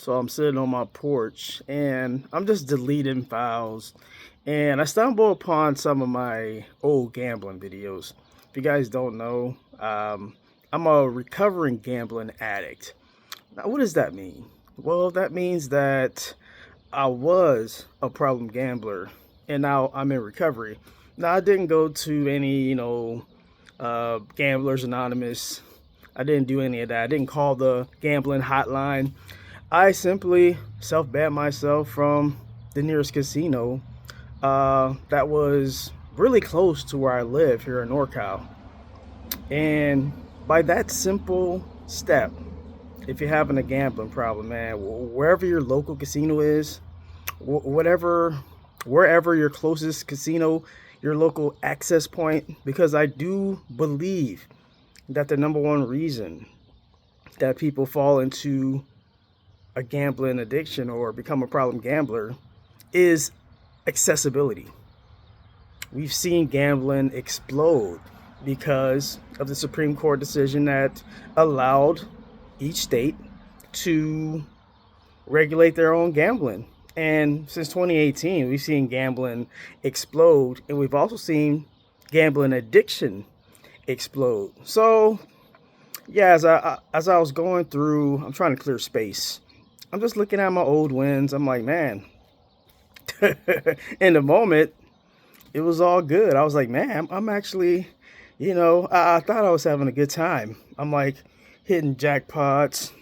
So I'm sitting on my porch and I'm just deleting files. And I stumble upon some of my old gambling videos. If you guys don't know, I'm a recovering gambling addict. Now, what does that mean? Well, that means that I was a problem gambler and now I'm in recovery. Now, I didn't go to any, Gamblers Anonymous. I didn't do any of that. I didn't call the gambling hotline. I simply self banned myself from the nearest casino that was really close to where I live here in NorCal. And by that simple step, if you're having a gambling problem, man, wherever your local casino is, whatever, wherever your closest casino, your local access point, because I do believe that the number one reason that people fall into a gambling addiction or become a problem gambler is accessibility. We've seen gambling explode because of the Supreme Court decision that allowed each state to regulate their own gambling. And since 2018, we've seen gambling explode, and we've also seen gambling addiction explode. So, yeah, as I was going through, I'm trying to clear space. I'm just looking at my old wins. I'm like, man, in the moment, it was all good. I was like, man, I'm actually, I thought I was having a good time. I'm like hitting jackpots,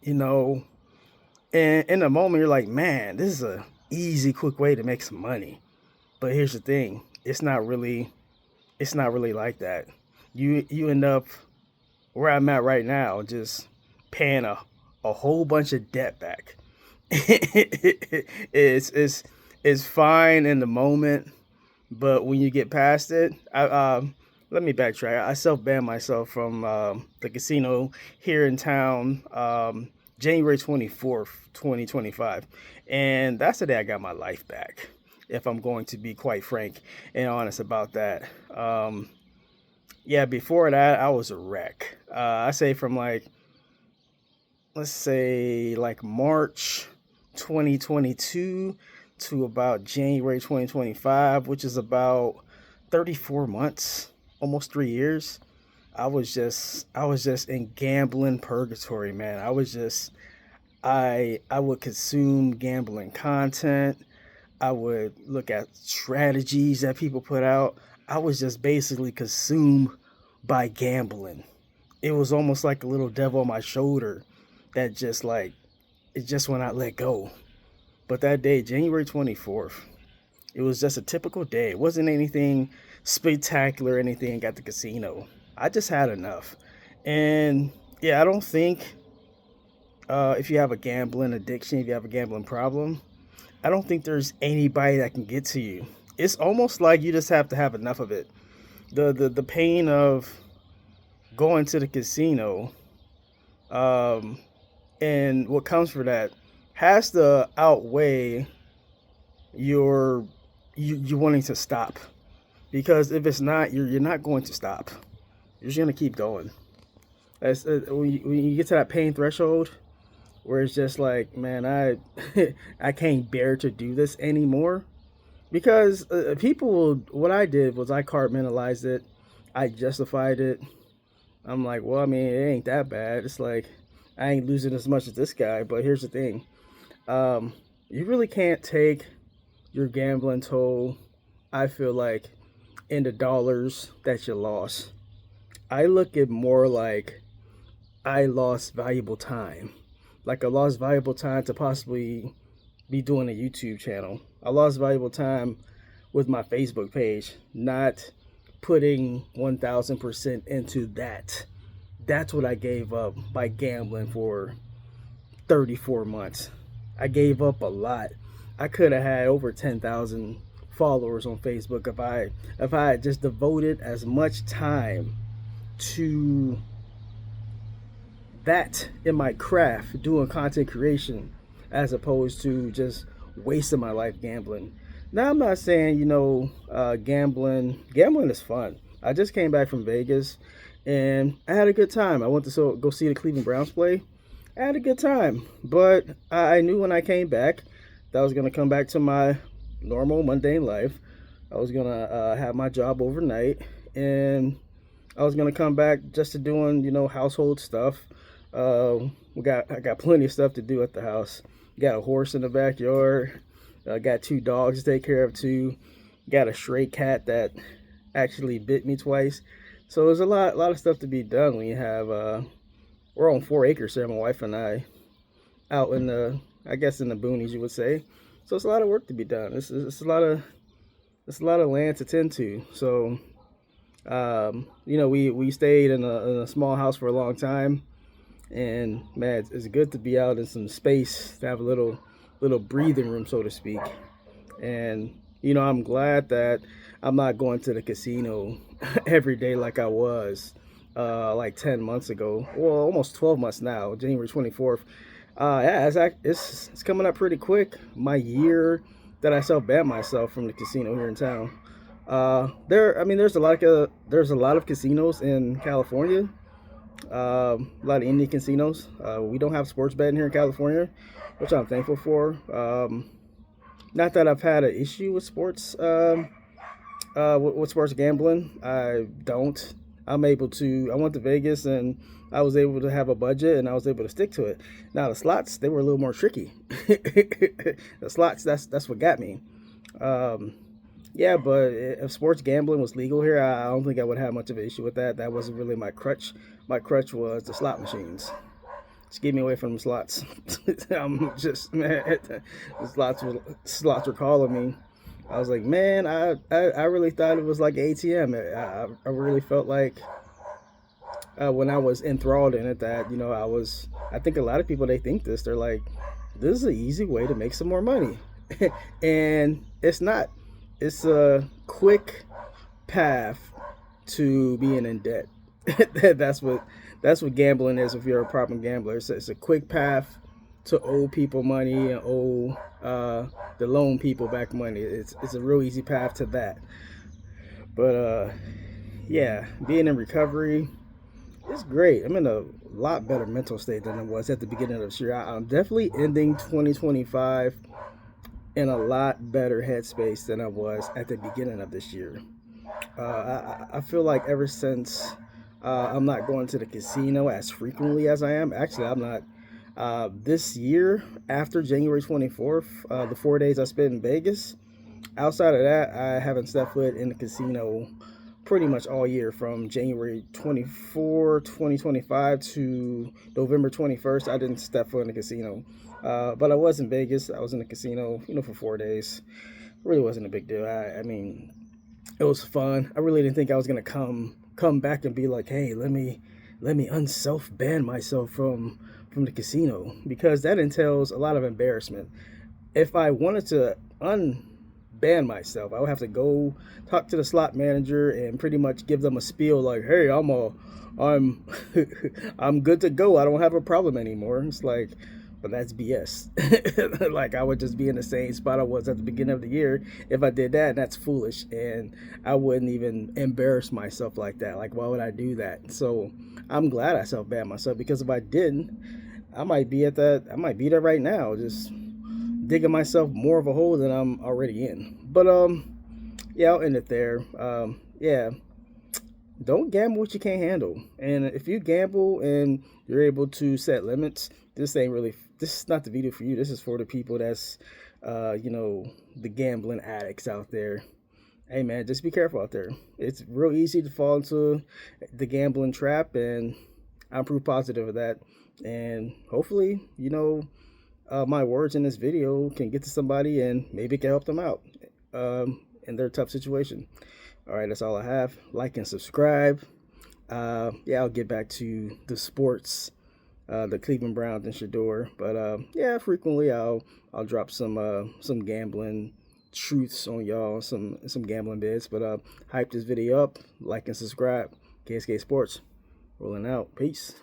you know, and in the moment, you're like, man, this is a easy, quick way to make some money. But here's the thing, it's not really like that. You end up where I'm at right now, just paying a whole bunch of debt back. it's fine in the moment, but when you get past it, let me backtrack. I self banned myself from the casino here in town, January 24th, 2025, and that's the day I got my life back. If I'm going to be quite frank and honest about that. Yeah, before that, I was a wreck. I say from like, let's say like March 2022 to about January 2025, which is about 34 months, almost 3 years. I was just in gambling purgatory, man. I would consume gambling content. I would look at strategies that people put out. I was just basically consumed by gambling. It was almost like a little devil on my shoulder that just like it just will not let go. But that day, January 24th, it was just a typical day. It wasn't anything spectacular, anything at the casino. I just had enough. And yeah, I don't think if you have a gambling addiction, if you have a gambling problem, I don't think there's anybody that can get to you. It's almost like you just have to have enough of it. The pain of going to the casino, um, and what comes for that has to outweigh your you wanting to stop. Because if it's not, you're not going to stop. You're just gonna keep going. When you get to that pain threshold, where it's just like, man, I can't bear to do this anymore. Because what I did was I compartmentalized it, I justified it. I'm like, well, I mean, it ain't that bad. It's like I ain't losing as much as this guy. But here's the thing, you really can't take your gambling toll, I feel like, in the dollars that you lost. I look at more like I lost valuable time. Like I lost valuable time to possibly be doing a YouTube channel. I lost valuable time with my Facebook page, not putting 1000% into that. That's what I gave up by gambling for 34 months. I gave up a lot. I could have had over 10,000 followers on Facebook if I had just devoted as much time to that in my craft, doing content creation, as opposed to just wasting my life gambling. Now, I'm not saying, gambling is fun. I just came back from Vegas and I had a good time. I went to go see the Cleveland Browns play. I had a good time, but I knew when I came back that I was gonna come back to my normal mundane life. I was gonna have my job overnight, and I was gonna come back just to doing household stuff. I got plenty of stuff to do at the house. Got a horse in the backyard. Got two dogs to take care of too. Got a stray cat that actually bit me twice. So there's a lot of stuff to be done when you have. We're on 4 acres here, my wife and I, out in the, I guess in the boonies, you would say. So it's a lot of work to be done. It's a lot of land to tend to. So we stayed in a small house for a long time, and man, it's good to be out in some space to have a little breathing room, so to speak. And I'm glad that I'm not going to the casino every day like I was like 10 months ago. Well, almost 12 months now, January 24th. Yeah, it's coming up pretty quick. My year that I self-banned myself from the casino here in town. There's a lot of casinos in California. A lot of Indian casinos. We don't have sports betting here in California, which I'm thankful for. Not that I've had an issue with sports, with sports gambling. I don't. I'm able to. I went to Vegas and I was able to have a budget and I was able to stick to it. Now the slots, they were a little more tricky. The slots, that's what got me. Um, yeah, but if sports gambling was legal here, I don't think I would have much of an issue with that. That wasn't really my crutch. My crutch was the slot machines. Just keep me away from the slots. I'm just man. The slots were calling me. I was like, man, I really thought it was like ATM. I really felt like when I was enthralled in it that I think a lot of people, they think this. They're like, this is an easy way to make some more money, and it's not. It's a quick path to being in debt. that's what that's what gambling is. If you're a problem gambler, it's a quick path to owe people money and owe the loan people back money. It's a real easy path to that. But yeah, being in recovery, it's great. I'm in a lot better mental state than I was at the beginning of this year. I'm definitely ending 2025 in a lot better headspace than I was at the beginning of this year. I feel like ever since I'm not going to the casino as frequently as I am. Actually, I'm not. This year, after January 24th, the 4 days I spent in Vegas, outside of that, I haven't stepped foot in the casino pretty much all year from January 24, 2025 to November 21st. I didn't step foot in the casino. But I was in Vegas. I was in the casino, for 4 days. It really wasn't a big deal. I mean, it was fun. I really didn't think I was gonna come back and be like, hey, let me unself ban myself from the casino, because that entails a lot of embarrassment. If I wanted to unban myself, I would have to go talk to the slot manager and pretty much give them a spiel like, hey, I'm I'm good to go. I don't have a problem anymore. It's like, but that's BS. Like, I would just be in the same spot I was at the beginning of the year if I did that, and that's foolish. And I wouldn't even embarrass myself like that. Like, why would I do that? So I'm glad I self-banned myself, because if I didn't, I might be there right now, just digging myself more of a hole than I'm already in. But yeah, I'll end it there. Yeah, don't gamble what you can't handle. And if you gamble and you're able to set limits, this is not the video for you. This is for the people that's the gambling addicts out there. Hey man, just be careful out there. It's real easy to fall into the gambling trap, and I'm proof positive of that. And hopefully, my words in this video can get to somebody and maybe it can help them out in their tough situation. All right, that's all I have. Like and subscribe. Yeah, I'll get back to the sports, the Cleveland Browns and Shador. But yeah, frequently I'll drop some gambling truths on y'all, some gambling bits. But hype this video up, like and subscribe. KSK Sports, rolling out. Peace.